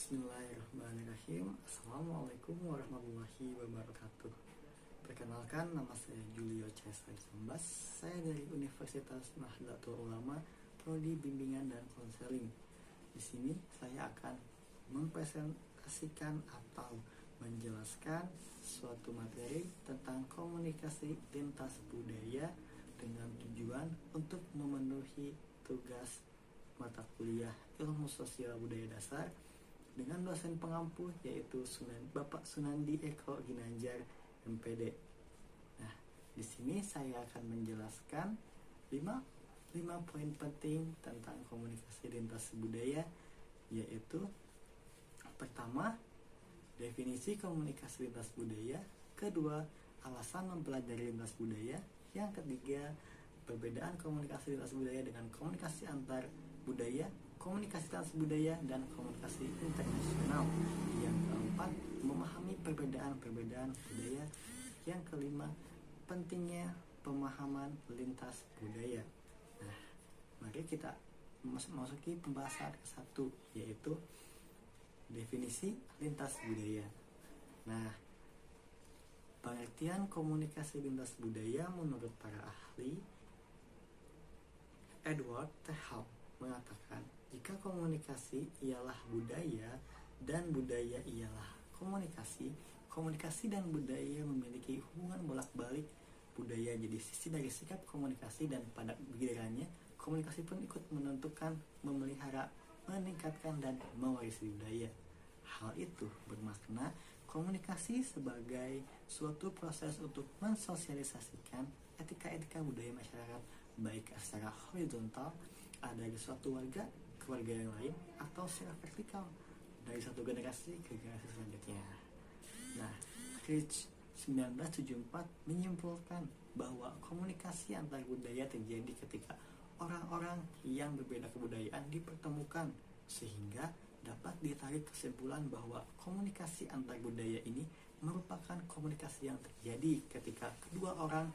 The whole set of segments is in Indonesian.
Bismillahirrahmanirrahim. Assalamualaikum warahmatullahi wabarakatuh. Perkenalkan, nama saya Julio Cesar Sambas. Saya dari Universitas Nahdlatul Ulama, Prodi Bimbingan dan Konseling. Di sini saya akan mempresentasikan atau menjelaskan suatu materi tentang komunikasi lintas budaya dengan tujuan untuk memenuhi tugas mata kuliah Ilmu Sosial Budaya Dasar dengan dosen pengampu yaitu Bapak Sunandi Eko Ginanjar MPD. Nah, di sini saya akan menjelaskan 5 poin penting tentang komunikasi lintas budaya, yaitu pertama, definisi komunikasi lintas budaya, kedua, alasan mempelajari lintas budaya, yang ketiga, perbedaan komunikasi lintas budaya dengan komunikasi antar budaya, komunikasi transbudaya, dan komunikasi internasional. Yang keempat, memahami perbedaan-perbedaan budaya. Yang kelima, pentingnya pemahaman lintas budaya. Nah, mari kita masuki pembahasan ke-1, yaitu definisi lintas budaya. Nah, pengertian komunikasi lintas budaya menurut para ahli, Edward T. Hall mengatakan, jika komunikasi ialah budaya dan budaya ialah komunikasi, komunikasi dan budaya memiliki hubungan bolak-balik. Budaya jadi sisi dari sikap komunikasi, dan pada gilirannya komunikasi pun ikut menentukan, memelihara, meningkatkan, dan mewarisi budaya. Hal itu bermakna komunikasi sebagai suatu proses untuk mensosialisasikan etika-etika budaya masyarakat, baik secara horizontal dari suatu warga ke warga yang lain, atau secara vertikal dari satu generasi ke generasi selanjutnya. Nah, Rich 1974 menyimpulkan bahwa komunikasi antar budaya terjadi ketika orang-orang yang berbeda kebudayaan dipertemukan, sehingga dapat ditarik kesimpulan bahwa komunikasi antar budaya ini merupakan komunikasi yang terjadi ketika kedua orang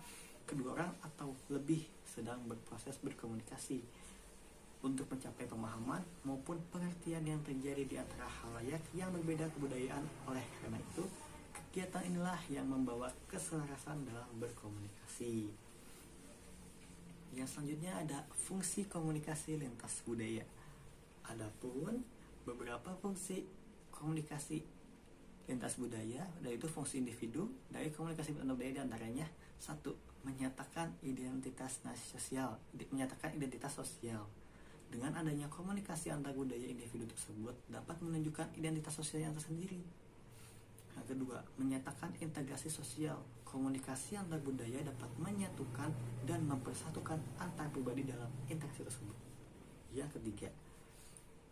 atau lebih sedang berproses berkomunikasi untuk mencapai pemahaman maupun pengertian yang terjadi di antara khalayak yang berbeda kebudayaan. Oleh karena itu, kegiatan inilah yang membawa keselarasan dalam berkomunikasi. Yang selanjutnya ada fungsi komunikasi lintas budaya. Adapun beberapa fungsi komunikasi lintas budaya, yaitu fungsi individu dari komunikasi lintas budaya, diantaranya 1. Menyatakan identitas sosial. Dengan adanya komunikasi antar budaya, individu tersebut dapat menunjukkan identitas sosial yang tersendiri. Yang kedua, menyatakan integrasi sosial. Komunikasi antar budaya dapat menyatukan dan mempersatukan antar pribadi dalam interaksi tersebut. Yang ketiga,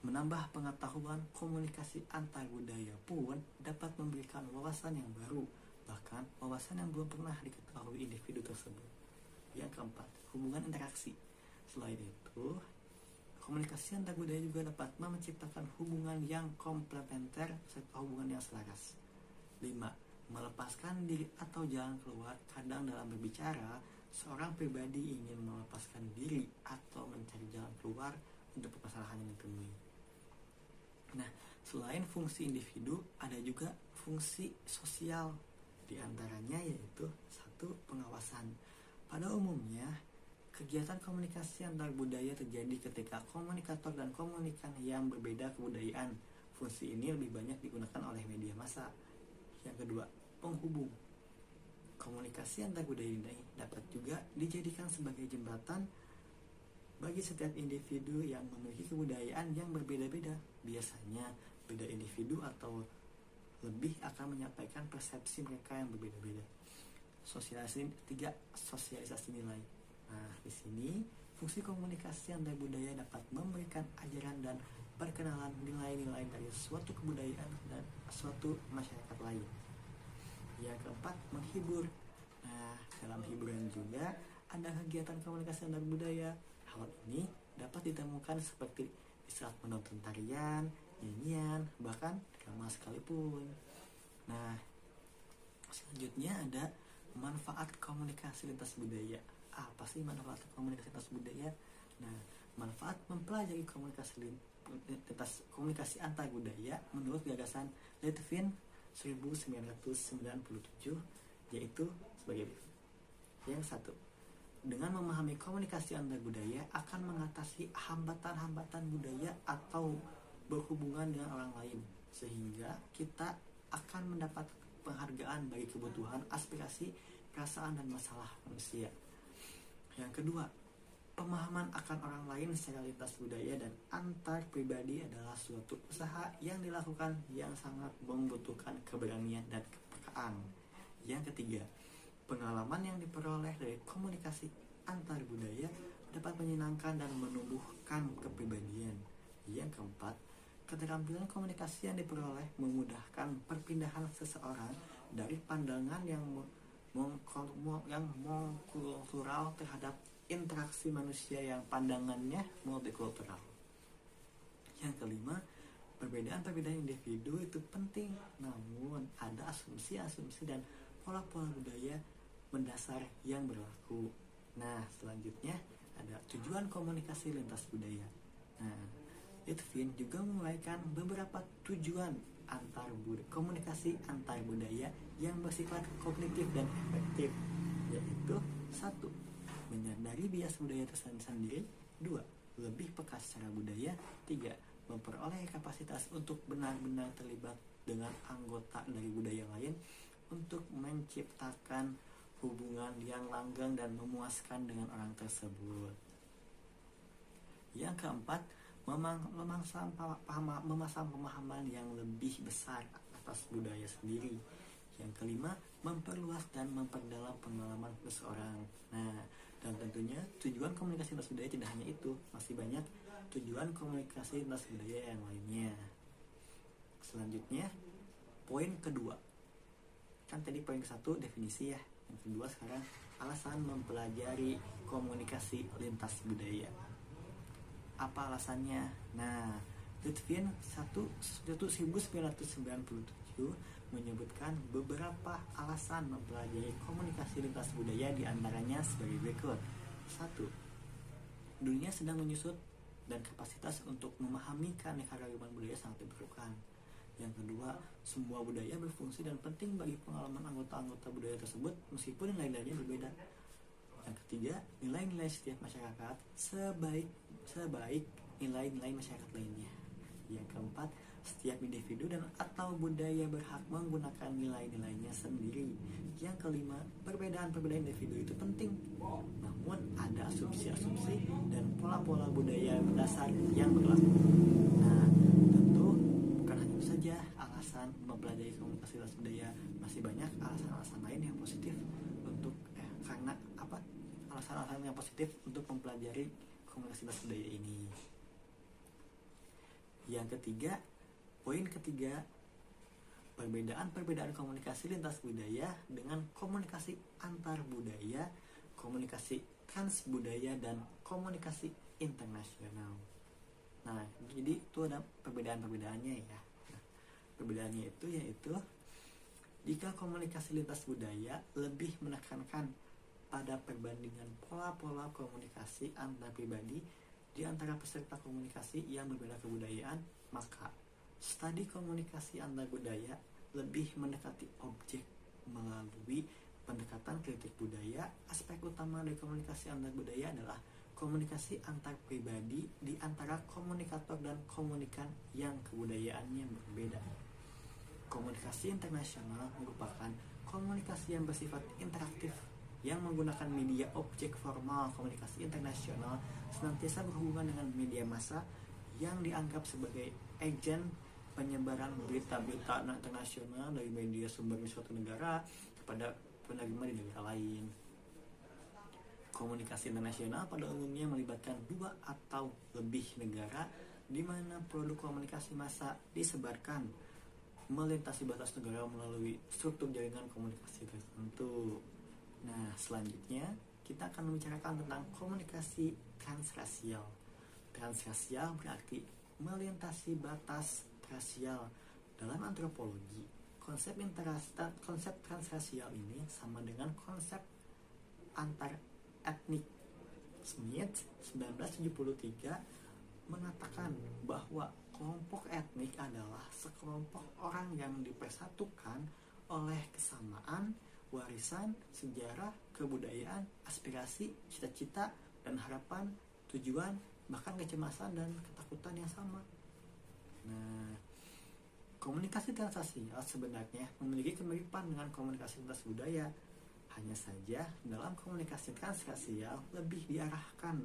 menambah pengetahuan. Komunikasi antar budaya pun dapat memberikan wawasan yang baru, bahkan wawasan yang belum pernah diketahui individu tersebut. Yang keempat, hubungan interaksi. Selain itu, komunikasi antar budaya juga dapat menciptakan hubungan yang komplementer serta hubungan yang selaras. 5. Melepaskan diri atau jalan keluar. Kadang dalam berbicara, seorang pribadi ingin melepaskan diri atau mencari jalan keluar untuk permasalahan yang ditemui. Nah, selain fungsi individu, ada juga fungsi sosial. Di antaranya yaitu 1. Pengawasan. Pada umumnya, kegiatan komunikasi antar budaya terjadi ketika komunikator dan komunikan yang berbeda kebudayaan. Fungsi ini lebih banyak digunakan oleh media massa. Yang kedua, penghubung. Komunikasi antar budaya ini dapat juga dijadikan sebagai jembatan bagi setiap individu yang memiliki kebudayaan yang berbeda-beda. Biasanya, beda individu atau lebih akan menyampaikan persepsi mereka yang berbeda-beda. Sosialisasi nilai. Nah, di sini fungsi komunikasi antar budaya dapat memberikan ajaran dan perkenalan nilai-nilai dari suatu kebudayaan dan suatu masyarakat lain. Yang keempat, menghibur. Nah, dalam hiburan juga ada kegiatan komunikasi antar budaya. Hal ini dapat ditemukan seperti di saat menonton tarian, nyanyian, bahkan drama sekalipun. Nah, selanjutnya ada manfaat komunikasi lintas budaya. Apa sih manfaat komunikasi lintas budaya? Nah, manfaat mempelajari komunikasi komunikasi antar budaya menurut gagasan Litvin 1997, yaitu sebagai berikut. Yang satu, dengan memahami komunikasi antar budaya akan mengatasi hambatan-hambatan budaya atau berhubungan dengan orang lain, sehingga kita akan mendapat penghargaan bagi kebutuhan, aspirasi, perasaan, dan masalah manusia. Yang kedua, pemahaman akan orang lain secara lintas budaya dan antar pribadi adalah suatu usaha yang dilakukan yang sangat membutuhkan keberanian dan kepekaan. Yang ketiga, pengalaman yang diperoleh dari komunikasi antar budaya dapat menyenangkan dan menumbuhkan kepribadian. Yang keempat, keterampilan komunikasi yang diperoleh memudahkan perpindahan seseorang dari pandangan yang monokultural terhadap interaksi manusia yang pandangannya multikultural. Yang kelima, perbedaan-perbedaan individu itu penting, namun ada asumsi-asumsi dan pola-pola budaya mendasar yang berlaku. Nah, selanjutnya ada tujuan komunikasi lintas budaya. Nah, Litvin juga menguraikan beberapa tujuan komunikasi antar budaya yang bersifat kognitif dan efektif, yaitu 1. Menyadari bias budaya tersendiri. 2. Lebih peka secara budaya. 3. Memperoleh kapasitas untuk benar-benar terlibat dengan anggota dari budaya lain untuk menciptakan hubungan yang langgeng dan memuaskan dengan orang tersebut. Yang keempat, memasang pemahaman yang lebih besar atas budaya sendiri. Yang kelima, memperluas dan memperdalam pengalaman seseorang. Nah, dan tentunya tujuan komunikasi lintas budaya tidak hanya itu, masih banyak tujuan komunikasi lintas budaya yang lainnya. Selanjutnya, poin kedua. Kan tadi poin ke-1 definisi ya. Yang kedua sekarang alasan mempelajari komunikasi lintas budaya. Apa alasannya? Nah, Litvin 1997 menyebutkan beberapa alasan mempelajari komunikasi lintas budaya, diantaranya sebagai berikut. 1. Dunia sedang menyusut dan kapasitas untuk memahami keanekaragaman budaya sangat diperlukan. Yang kedua, semua budaya berfungsi dan penting bagi pengalaman anggota-anggota budaya tersebut meskipun nilai-nilainya berbeda. Yang ketiga, nilai-nilai setiap masyarakat sebaik nilai-nilai masyarakat lainnya. Yang keempat, setiap individu dan atau budaya berhak menggunakan nilai-nilainya sendiri. Yang kelima, perbedaan-perbedaan individu itu penting, namun ada asumsi-asumsi dan pola-pola budaya mendasar yang berlaku. Nah, tentu bukan hanya itu saja alasan mempelajari komunikasi lintas budaya, masih banyak alasan-alasan lain yang positif untuk alasan-alasan yang positif untuk mempelajari komunikasi lintas budaya ini. Yang ketiga, poin ketiga, perbedaan komunikasi lintas budaya dengan komunikasi antar budaya, komunikasi transbudaya, dan komunikasi internasional. Nah, jadi itu ada perbedaan-perbedaannya ya. Nah, perbedaannya itu yaitu jika komunikasi lintas budaya lebih menekankan pada perbandingan pola-pola komunikasi antar pribadi di antara peserta komunikasi yang berbeda kebudayaan, maka studi komunikasi antar budaya lebih mendekati objek melalui pendekatan kritik budaya. Aspek utama dari komunikasi antar budaya adalah komunikasi antar pribadi di antara komunikator dan komunikan yang kebudayaannya berbeda. Komunikasi internasional merupakan komunikasi yang bersifat interaktif yang menggunakan media objek formal. Komunikasi internasional senantiasa berhubungan dengan media massa yang dianggap sebagai agen penyebaran berita-berita internasional dari media sumbernya suatu negara kepada penerima di negara lain. Komunikasi internasional pada umumnya melibatkan 2 atau lebih negara, di mana produk komunikasi massa disebarkan melintasi batas negara melalui struktur jaringan komunikasi tertentu. Nah, selanjutnya kita akan membicarakan tentang komunikasi transrasial. Transrasial berarti melintasi batas rasial. Dalam antropologi, konsep transrasial ini sama dengan konsep antar etnik. Smith 1973 mengatakan bahwa kelompok etnik adalah sekelompok orang yang dipersatukan oleh kesamaan, warisan, sejarah, kebudayaan, aspirasi, cita-cita, dan harapan, tujuan, bahkan kecemasan dan ketakutan yang sama. Nah, komunikasi transrasial sebenarnya memiliki kemiripan dengan komunikasi lintas budaya. Hanya saja dalam komunikasi transrasial lebih diarahkan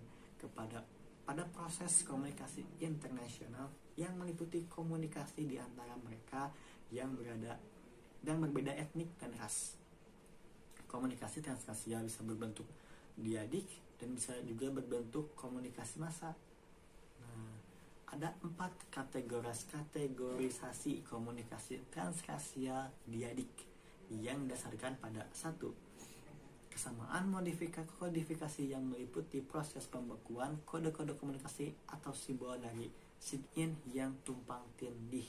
pada proses komunikasi internasional yang meliputi komunikasi di antara mereka yang berbeda etnik dan ras. Komunikasi transrasial bisa berbentuk diadik dan bisa juga berbentuk komunikasi massa. Nah, ada 4 kategorisasi komunikasi transrasial diadik yang didasarkan pada 1. Kesamaan kodifikasi yang meliputi proses pembekuan kode-kode komunikasi atau simbol dari sign yang tumpang tindih.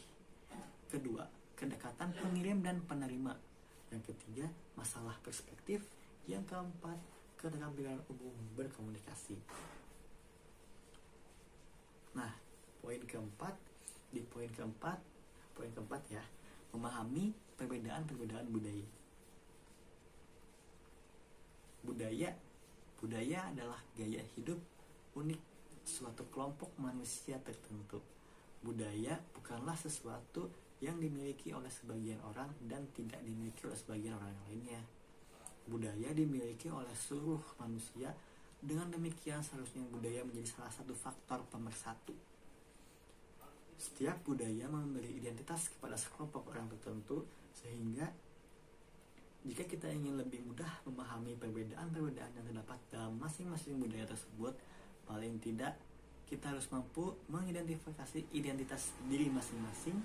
Kedua, kedekatan pengirim dan penerima. Yang ketiga, masalah perspektif. Yang keempat, keterampilan umum berkomunikasi. Nah, poin keempat ya, memahami perbedaan budaya. Budaya adalah gaya hidup unik suatu kelompok manusia tertentu. Budaya bukanlah sesuatu yang dimiliki oleh sebagian orang dan tidak dimiliki oleh sebagian orang lainnya. Budaya dimiliki oleh seluruh manusia. Dengan demikian seharusnya budaya menjadi salah satu faktor pemersatu. Setiap budaya memberi identitas kepada sekelompok orang tertentu, sehingga jika kita ingin lebih mudah memahami perbedaan-perbedaan yang terdapat dalam masing-masing budaya tersebut, paling tidak kita harus mampu mengidentifikasi identitas diri masing-masing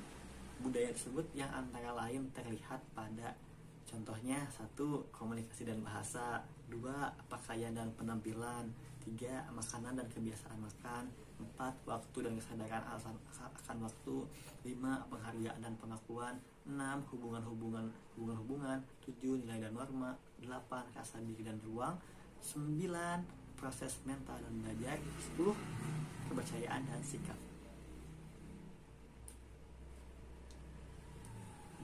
budaya tersebut yang antara lain terlihat pada contohnya 1. Komunikasi dan bahasa, 2. Pakaian dan penampilan, 3. Makanan dan kebiasaan makan, 4. Waktu dan kesadaran akan waktu, 5. Penghargaan dan pengakuan, 6. Hubungan, 7. Nilai dan norma, 8. Rasa diri dan ruang, 9. Proses mental dan belajar, 10. Kepercayaan dan sikap.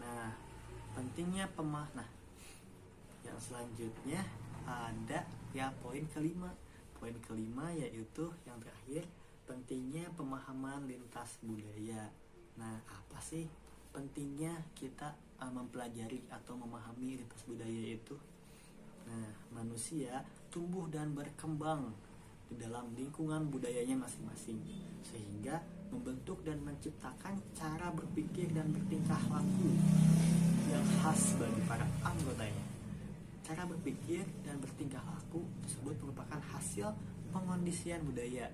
Nah, pentingnya yang selanjutnya ada ya poin kelima yaitu yang terakhir, pentingnya pemahaman lintas budaya. Nah, apa sih pentingnya kita mempelajari atau memahami lintas budaya itu? Nah, manusia tumbuh dan berkembang di dalam lingkungan budayanya masing-masing, sehingga membentuk dan menciptakan cara berpikir dan bertingkah laku yang khas bagi para anggotanya. Cara berpikir dan bertingkah laku tersebut merupakan hasil pengondisian budaya,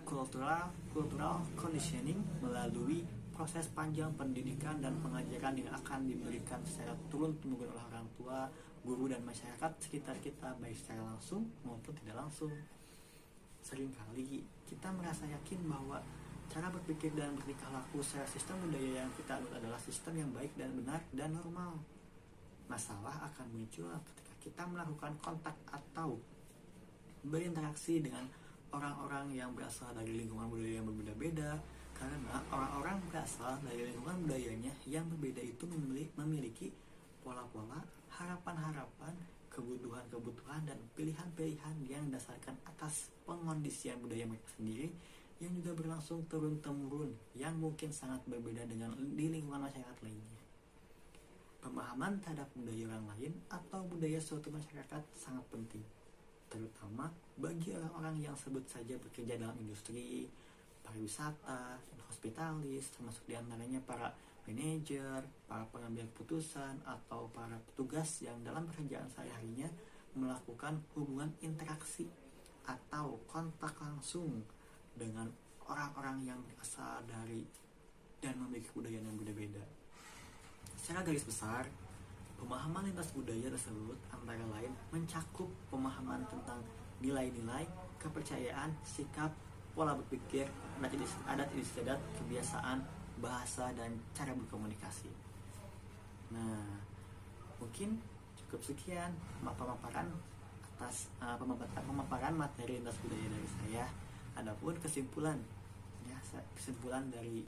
cultural conditioning, melalui proses panjang pendidikan dan pengajaran yang akan diberikan secara turun-temurun oleh orang tua, guru, dan masyarakat sekitar kita, baik secara langsung maupun tidak langsung. Seringkali kita merasa yakin bahwa cara berpikir dan bertingkah laku secara sistem budaya yang kita anut adalah sistem yang baik dan benar dan normal. Masalah akan muncul ketika kita melakukan kontak atau berinteraksi dengan orang-orang yang berasal dari lingkungan budaya yang berbeda-beda, karena orang-orang berasal dari lingkungan budayanya yang berbeda itu memiliki pola-pola, harapan-harapan, kebutuhan-kebutuhan, dan pilihan-pilihan yang didasarkan atas pengondisian budaya mereka sendiri yang juga berlangsung turun-temurun yang mungkin sangat berbeda dengan di lingkungan masyarakat lainnya. Pemahaman terhadap budaya orang lain atau budaya suatu masyarakat sangat penting, terutama bagi orang-orang yang sebut saja bekerja dalam industri, pariwisata, dan hospitalis, termasuk diantaranya para manajer, para pengambil keputusan, atau para petugas yang dalam pekerjaan sehari-harinya melakukan hubungan interaksi atau kontak langsung dengan orang-orang yang berasal dari dan memiliki budaya yang berbeda. Secara garis besar, pemahaman lintas budaya tersebut antara lain mencakup pemahaman tentang nilai-nilai, kepercayaan, sikap, pola berpikir, adat istiadat, kebiasaan, bahasa, dan cara berkomunikasi. Nah, mungkin cukup sekian pemaparan materi lintas budaya dari saya. Adapun kesimpulan Ya, kesimpulan dari